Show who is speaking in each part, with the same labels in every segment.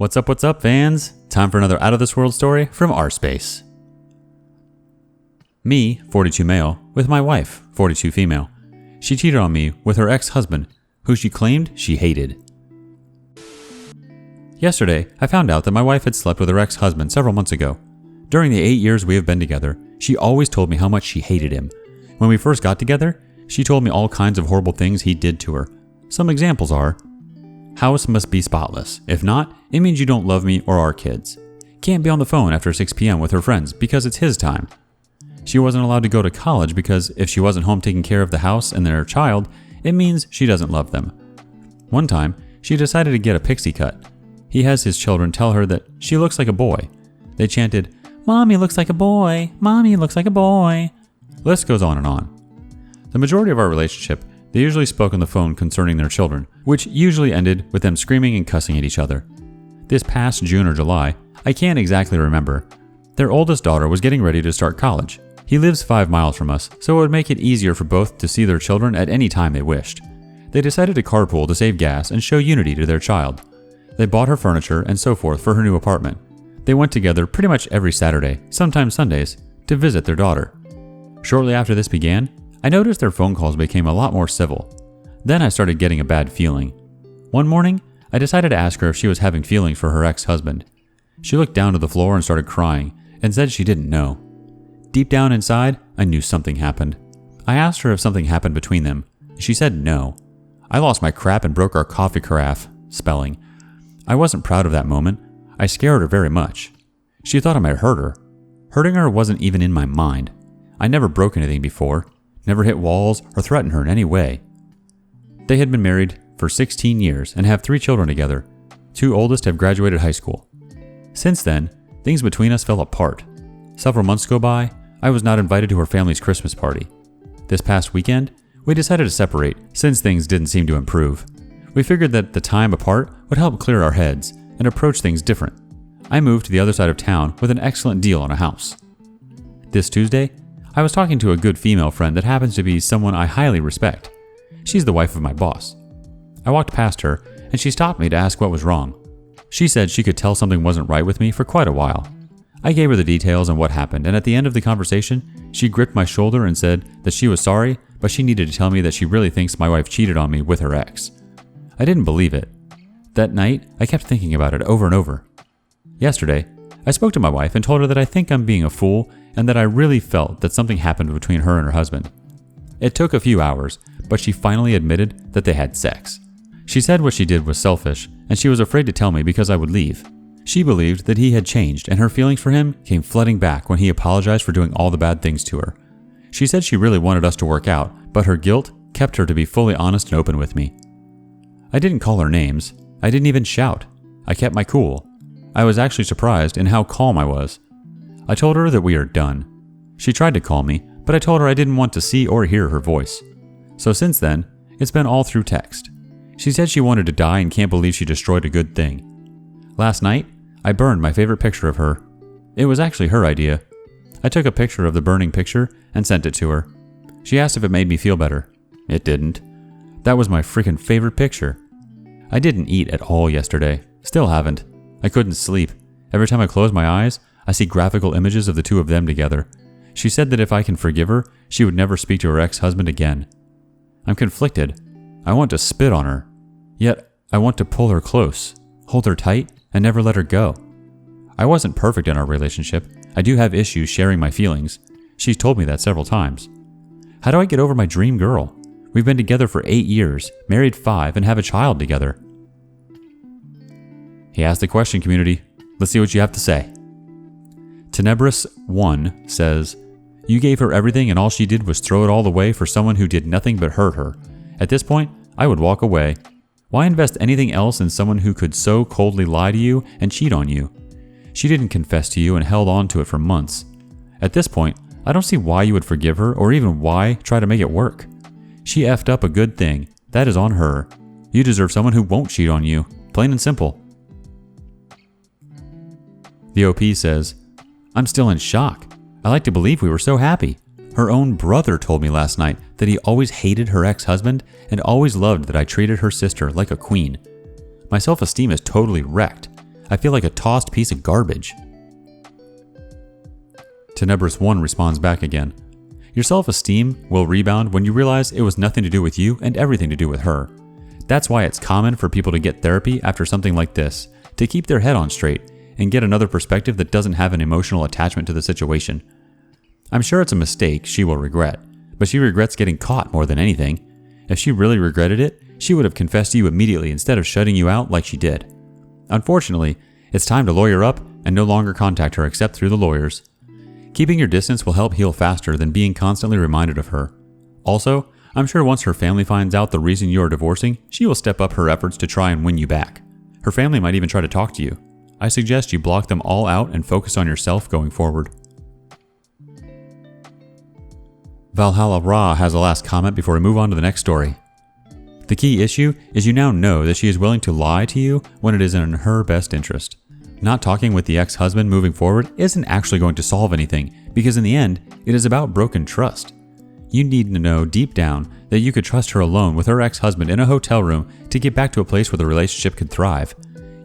Speaker 1: What's up, fans? Time for another Out of This World story from rSpace. Me, 42 male, with my wife, 42 female. She cheated on me with her ex-husband, who she claimed she hated. Yesterday, I found out that my wife had slept with her ex-husband several months ago. During the 8 years we have been together, she always told me how much she hated him. When we first got together, she told me all kinds of horrible things he did to her. Some examples are: house must be spotless. If not, it means you don't love me or our kids. Can't be on the phone after 6 p.m. with her friends because it's his time. She wasn't allowed to go to college because if she wasn't home taking care of the house and their child, it means she doesn't love them. One time, she decided to get a pixie cut. He has his children tell her that she looks like a boy. They chanted, "Mommy looks like a boy, Mommy looks like a boy." List goes on and on. The majority of our relationship, they usually spoke on the phone concerning their children, which usually ended with them screaming and cussing at each other. This past June or July, I can't exactly remember, their oldest daughter was getting ready to start college. He lives 5 miles from us, so it would make it easier for both to see their children at any time they wished. They decided to carpool to save gas and show unity to their child. They bought her furniture and so forth for her new apartment. They went together pretty much every Saturday, sometimes Sundays, to visit their daughter. Shortly after this began, I noticed their phone calls became a lot more civil. Then I started getting a bad feeling. One morning, I decided to ask her if she was having feelings for her ex-husband. She looked down to the floor and started crying and said she didn't know. Deep down inside, I knew something happened. I asked her if something happened between them. She said no. I lost my crap and broke our coffee carafe, spelling. I wasn't proud of that moment. I scared her very much. She thought I might hurt her. Hurting her wasn't even in my mind. I never broke anything before. Never hit walls or threatened her in any way. They had been married for 16 years and have 3 children together. 2 oldest have graduated high school. Since then, things between us fell apart. Several months go by, I was not invited to her family's Christmas party. This past weekend, we decided to separate since things didn't seem to improve. We figured that the time apart would help clear our heads and approach things different. I moved to the other side of town with an excellent deal on a house. This Tuesday, I was talking to a good female friend that happens to be someone I highly respect. She's the wife of my boss. I walked past her, and she stopped me to ask what was wrong. She said she could tell something wasn't right with me for quite a while. I gave her the details on what happened, and at the end of the conversation, she gripped my shoulder and said that she was sorry, but she needed to tell me that she really thinks my wife cheated on me with her ex. I didn't believe it. That night, I kept thinking about it over and over. Yesterday, I spoke to my wife and told her that I think I'm being a fool and that I really felt that something happened between her and her husband. It took a few hours, but she finally admitted that they had sex. She said what she did was selfish, and she was afraid to tell me because I would leave. She believed that he had changed, and her feelings for him came flooding back when he apologized for doing all the bad things to her. She said she really wanted us to work out, but her guilt kept her to be fully honest and open with me. I didn't call her names. I didn't even shout. I kept my cool. I was actually surprised in how calm I was. I told her that we are done. She tried to call me, but I told her I didn't want to see or hear her voice. So since then, it's been all through text. She said she wanted to die and can't believe she destroyed a good thing. Last night, I burned my favorite picture of her. It was actually her idea. I took a picture of the burning picture and sent it to her. She asked if it made me feel better. It didn't. That was my freaking favorite picture. I didn't eat at all yesterday. Still haven't. I couldn't sleep. Every time I close my eyes, I see graphical images of the two of them together. She said that if I can forgive her, she would never speak to her ex-husband again. I'm conflicted. I want to spit on her. Yet, I want to pull her close, hold her tight, and never let her go. I wasn't perfect in our relationship. I do have issues sharing my feelings. She's told me that several times. How do I get over my dream girl? We've been together for 8 years, married 5, and have a child together. He asked the question, community. Let's see what you have to say. Tenebris1 says, "You gave her everything and all she did was throw it all away for someone who did nothing but hurt her. At this point, I would walk away. Why invest anything else in someone who could so coldly lie to you and cheat on you? She didn't confess to you and held on to it for months. At this point, I don't see why you would forgive her or even why try to make it work. She effed up a good thing. That is on her. You deserve someone who won't cheat on you. Plain and simple." The OP says, "I'm still in shock. I like to believe we were so happy. Her own brother told me last night that he always hated her ex-husband and always loved that I treated her sister like a queen. My self-esteem is totally wrecked. I feel like a tossed piece of garbage. Tenebris 1 responds back again. Your self-esteem will rebound when you realize it was nothing to do with you and everything to do with her. That's why it's common for people to get therapy after something like this, to keep their head on straight and get another perspective that doesn't have an emotional attachment to the situation. I'm sure it's a mistake she will regret, but she regrets getting caught more than anything. If she really regretted it, she would have confessed to you immediately instead of shutting you out like she did. Unfortunately, it's time to lawyer up and no longer contact her except through the lawyers. Keeping your distance will help heal faster than being constantly reminded of her. Also, I'm sure once her family finds out the reason you are divorcing, she will step up her efforts to try and win you back. Her family might even try to talk to you. I suggest you block them all out and focus on yourself going forward. Valhalla Ra has a last comment before we move on to the next story. The key issue is you now know that she is willing to lie to you when it is in her best interest. Not talking with the ex-husband moving forward isn't actually going to solve anything, because in the end, it is about broken trust. You need to know deep down that you could trust her alone with her ex-husband in a hotel room to get back to a place where the relationship could thrive.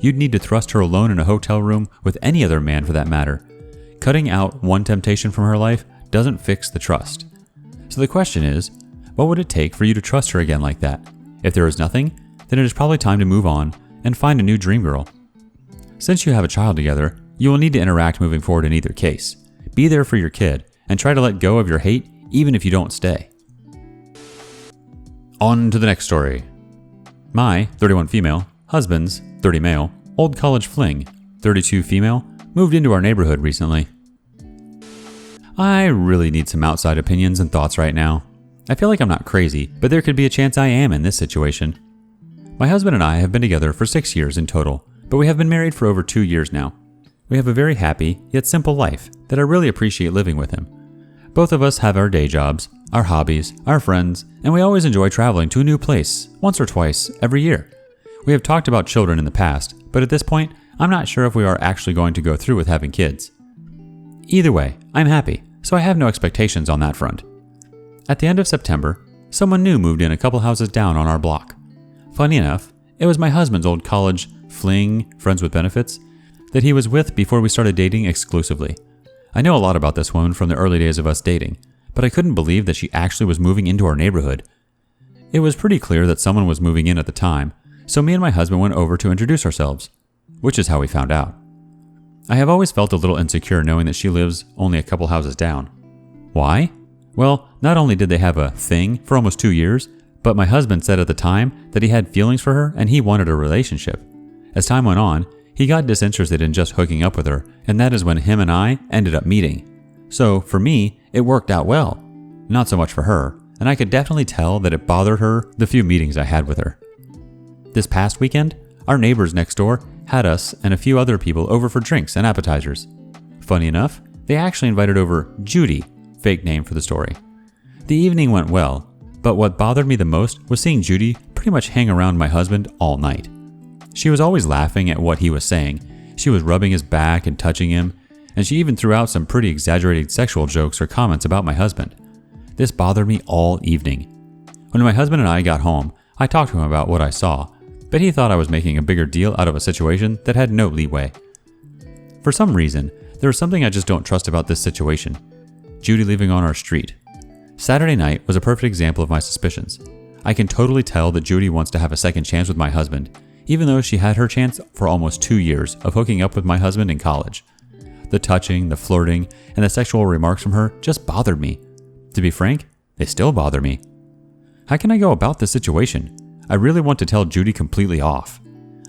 Speaker 1: You'd need to trust her alone in a hotel room with any other man for that matter. Cutting out one temptation from her life doesn't fix the trust. So the question is, what would it take for you to trust her again like that? If there is nothing, then it is probably time to move on and find a new dream girl. Since you have a child together, you will need to interact moving forward in either case. Be there for your kid and try to let go of your hate even if you don't stay. On to the next story. My 31 female, husband's 30 male, old college fling, 32 female, moved into our neighborhood recently. I really need some outside opinions and thoughts right now. I feel like I'm not crazy, but there could be a chance I am in this situation. My husband and I have been together for 6 years in total, but we have been married for over 2 years now. We have a very happy, yet simple life that I really appreciate living with him. Both of us have our day jobs, our hobbies, our friends, and we always enjoy traveling to a new place once or twice every year. We have talked about children in the past, but at this point, I'm not sure if we are actually going to go through with having kids. Either way, I'm happy, so I have no expectations on that front. At the end of September, someone new moved in a couple houses down on our block. Funny enough, it was my husband's old college fling, friends with benefits, that he was with before we started dating exclusively. I know a lot about this woman from the early days of us dating, but I couldn't believe that she actually was moving into our neighborhood. It was pretty clear that someone was moving in at the time, so me and my husband went over to introduce ourselves, which is how we found out. I have always felt a little insecure knowing that she lives only a couple houses down. Why? Well, not only did they have a thing for almost 2 years, but my husband said at the time that he had feelings for her and he wanted a relationship. As time went on, he got disinterested in just hooking up with her, and that is when him and I ended up meeting. So, for me, it worked out well. Not so much for her, and I could definitely tell that it bothered her the few meetings I had with her. This past weekend, our neighbors next door had us and a few other people over for drinks and appetizers. Funny enough, they actually invited over Judy, fake name for the story. The evening went well, but what bothered me the most was seeing Judy pretty much hang around my husband all night. She was always laughing at what he was saying. She was rubbing his back and touching him, and she even threw out some pretty exaggerated sexual jokes or comments about my husband. This bothered me all evening. When my husband and I got home, I talked to him about what I saw, but he thought I was making a bigger deal out of a situation that had no leeway. For some reason, there is something I just don't trust about this situation. Judy living on our street. Saturday night was a perfect example of my suspicions. I can totally tell that Judy wants to have a second chance with my husband, even though she had her chance for almost 2 years of hooking up with my husband in college. The touching, the flirting, and the sexual remarks from her just bothered me. To be frank, they still bother me. How can I go about this situation? I really want to tell Judy completely off.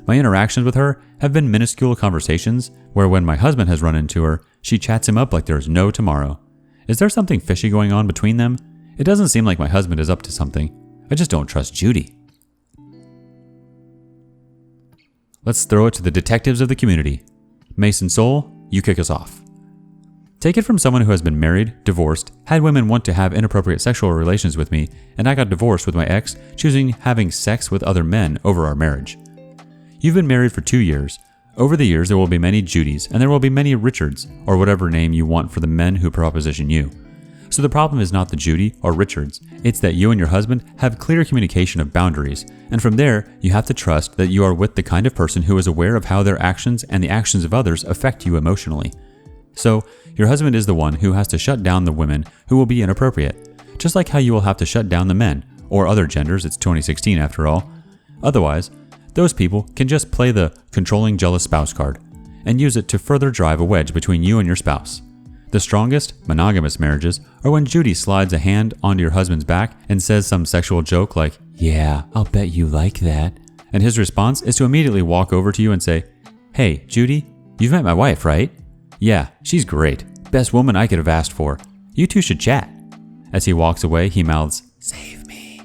Speaker 1: My interactions with her have been minuscule conversations where when my husband has run into her, she chats him up like there's no tomorrow. Is there something fishy going on between them? It doesn't seem like my husband is up to something. I just don't trust Judy. Let's throw it to the detectives of the community. Mason Soul, you kick us off. Take it from someone who has been married, divorced, had women want to have inappropriate sexual relations with me, and I got divorced with my ex, choosing having sex with other men over our marriage. You've been married for 2 years. Over the years, there will be many Judys, and there will be many Richards, or whatever name you want for the men who proposition you. So the problem is not the Judy or Richards, it's that you and your husband have clear communication of boundaries, and from there, you have to trust that you are with the kind of person who is aware of how their actions and the actions of others affect you emotionally. So, your husband is the one who has to shut down the women who will be inappropriate, just like how you will have to shut down the men, or other genders, it's 2016 after all. Otherwise, those people can just play the controlling jealous spouse card, and use it to further drive a wedge between you and your spouse. The strongest, monogamous marriages are when Judy slides a hand onto your husband's back and says some sexual joke like, "Yeah, I'll bet you like that." And his response is to immediately walk over to you and say, "Hey, Judy, you've met my wife, right? Yeah, she's great. Best woman I could have asked for. You two should chat." As he walks away, he mouths, "Save me."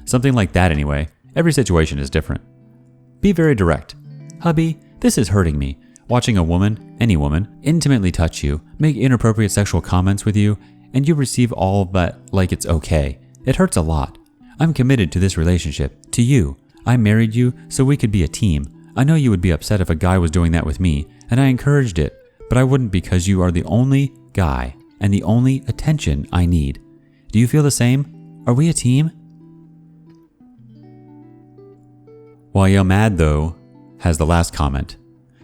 Speaker 1: Something like that anyway. Every situation is different. Be very direct. "Hubby, this is hurting me. Watching a woman, any woman, intimately touch you, make inappropriate sexual comments with you, and you receive all that like it's okay. It hurts a lot. I'm committed to this relationship, to you. I married you so we could be a team. I know you would be upset if a guy was doing that with me, and I encouraged it, but I wouldn't because you are the only guy and the only attention I need. Do you feel the same? Are we a team?" While you're mad, though, has the last comment.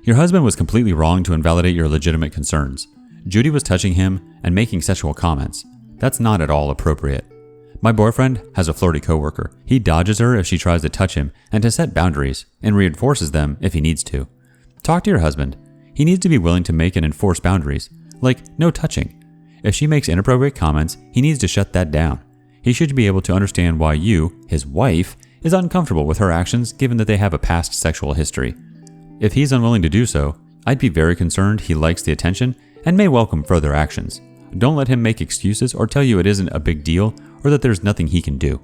Speaker 1: Your husband was completely wrong to invalidate your legitimate concerns. Judy was touching him and making sexual comments. That's not at all appropriate. My boyfriend has a flirty coworker. He dodges her if she tries to touch him and to set boundaries, and reinforces them if he needs to. Talk to your husband. He needs to be willing to make and enforce boundaries, like no touching. If she makes inappropriate comments, he needs to shut that down. He should be able to understand why you, his wife, is uncomfortable with her actions given that they have a past sexual history. If he's unwilling to do so, I'd be very concerned he likes the attention and may welcome further actions. Don't let him make excuses or tell you it isn't a big deal or that there's nothing he can do.